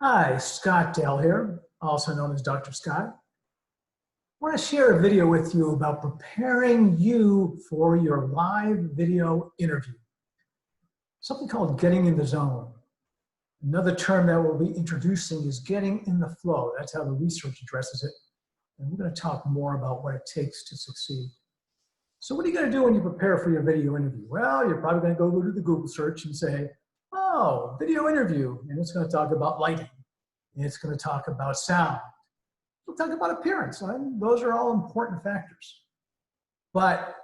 Hi, Scott Dell here, also known as Dr. Scott. I want to share a video with you about preparing you for your live video interview. Something called getting in the zone. Another term that we'll be introducing is getting in the flow. That's how the research addresses it. And we're going to talk more about what it takes to succeed. So what are you going to do when you prepare for your video interview? Well, you're probably going to go to the Google search and say, oh, video interview. And it's going to talk about lighting. It's going to talk about sound. We'll talk about appearance. Those are all important factors. But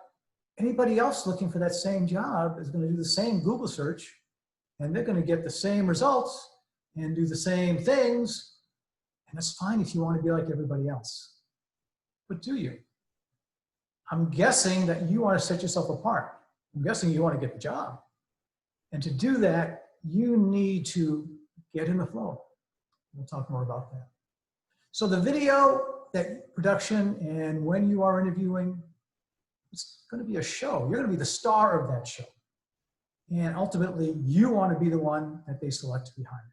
anybody else looking for that same job is going to do the same Google search, and they're going to get the same results and do the same things. And that's fine if you want to be like everybody else. But do you? I'm guessing that you want to set yourself apart. I'm guessing you want to get the job. And to do that, you need to get in the flow. We'll talk more about that. So the video, that production, and when you are interviewing, it's going to be a show. You're going to be the star of that show. And ultimately, you want to be the one that they select to be hired.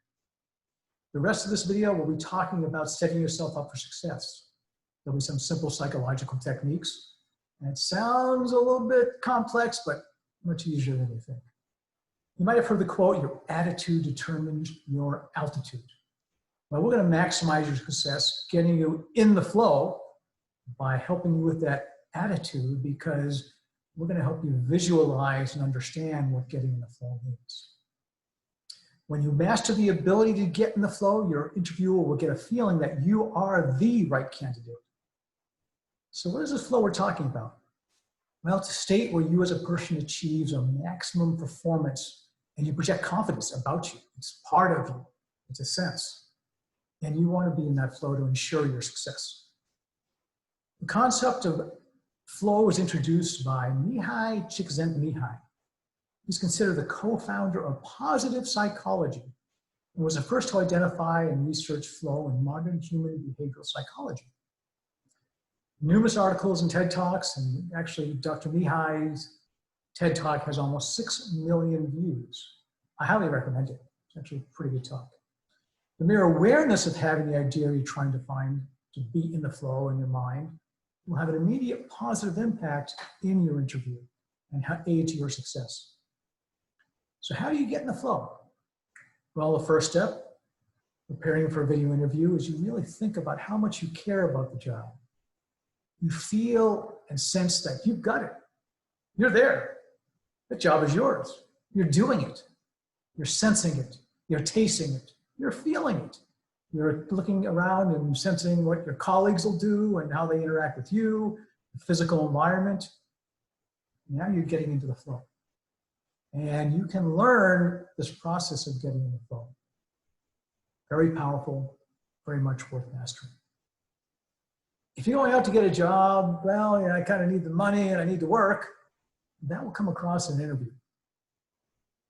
The rest of this video, we'll be talking about setting yourself up for success. There'll be some simple psychological techniques. And it sounds a little bit complex, but much easier than you think. You might have heard the quote, your attitude determines your altitude. Well, we're going to maximize your success, getting you in the flow by helping you with that attitude, because we're going to help you visualize and understand what getting in the flow means. When you master the ability to get in the flow, your interviewer will get a feeling that you are the right candidate. So what is this flow we're talking about? Well, it's a state where you as a person achieves a maximum performance and you project confidence about you. It's part of you. It's a sense. And you want to be in that flow to ensure your success. The concept of flow was introduced by Mihaly Csikszentmihalyi. He's considered the co-founder of positive psychology and was the first to identify and research flow in modern human behavioral psychology. Numerous articles and TED Talks, and actually Dr. Mihaly's TED Talk has almost 6 million views. I highly recommend it. It's actually a pretty good talk. The mere awareness of having the idea you're trying to find to be in the flow in your mind will have an immediate positive impact in your interview and aid to your success. So how do you get in the flow? Well, the first step, preparing for a video interview, is you really think about how much you care about the job. You feel and sense that you've got it. You're there. The job is yours. You're doing it. You're sensing it. You're tasting it. You're feeling it. You're looking around and sensing what your colleagues will do and how they interact with you, the physical environment. Now you're getting into the flow. And you can learn this process of getting in the flow. Very powerful, very much worth mastering. If you're going out to get a job, well, I kind of need the money and I need to work, that will come across in an interview.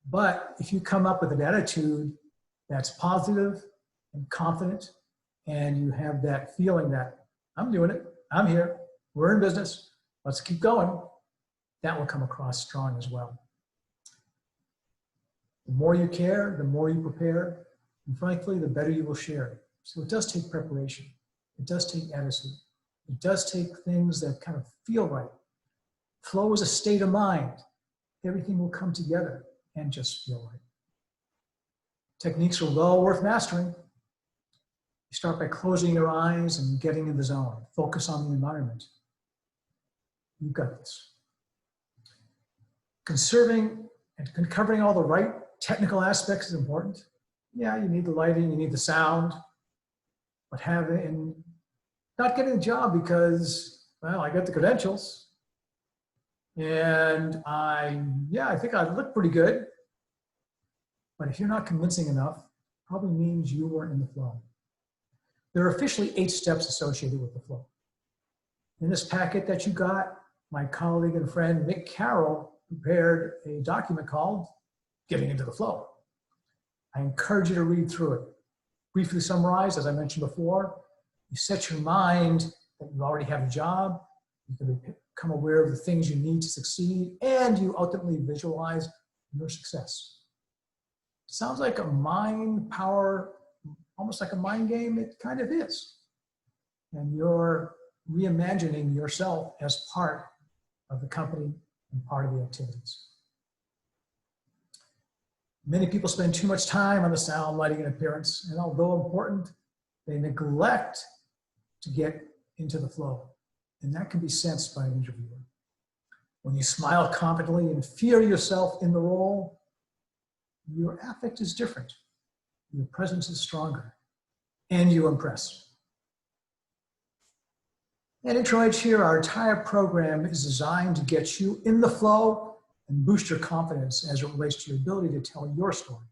But if you come up with an attitude that's positive and confident, and you have that feeling that I'm doing it, I'm here, we're in business, let's keep going, that will come across strong as well. The more you care, the more you prepare, and frankly, the better you will share. So it does take preparation. It does take attitude. It does take things that kind of feel right. Flow is a state of mind. Everything will come together and just feel right. Techniques are well worth mastering. You start by closing your eyes and getting in the zone. Focus on the environment. You've got this. Conserving and covering all the right technical aspects is important. Yeah, you need the lighting, you need the sound, but not getting a job because, well, I got the credentials and I think I look pretty good. But if you're not convincing enough, probably means you weren't in the flow. There are officially 8 steps associated with the flow. In this packet that you got, my colleague and friend Mick Carroll prepared a document called Getting into the Flow. I encourage you to read through it. Briefly summarize, as I mentioned before, you set your mind that you already have a job, you can become aware of the things you need to succeed, and you ultimately visualize your success. Sounds like a mind power almost like a mind game, it kind of is. And you're reimagining yourself as part of the company and part of the activities. Many people spend too much time on the sound, lighting, and appearance, and although important, they neglect to get into the flow. And that can be sensed by an interviewer. When you smile confidently and feel yourself in the role, your affect is different. Your presence is stronger, and you impress. At Intro Edge here, our entire program is designed to get you in the flow and boost your confidence as it relates to your ability to tell your story.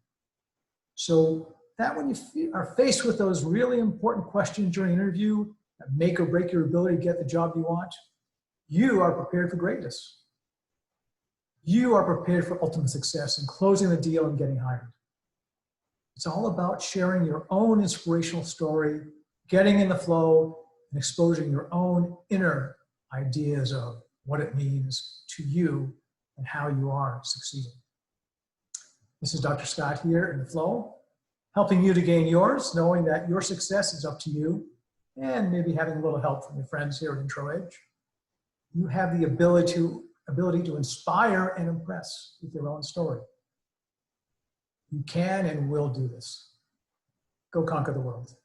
So that when you are faced with those really important questions during an interview that make or break your ability to get the job you want, you are prepared for greatness. You are prepared for ultimate success and closing the deal and getting hired. It's all about sharing your own inspirational story, getting in the flow, and exposing your own inner ideas of what it means to you and how you are succeeding. This is Dr. Scott here in the flow, helping you to gain yours, knowing that your success is up to you, and maybe having a little help from your friends here at Intro Edge. You have the ability to inspire and impress with your own story. You can and will do this. Go conquer the world.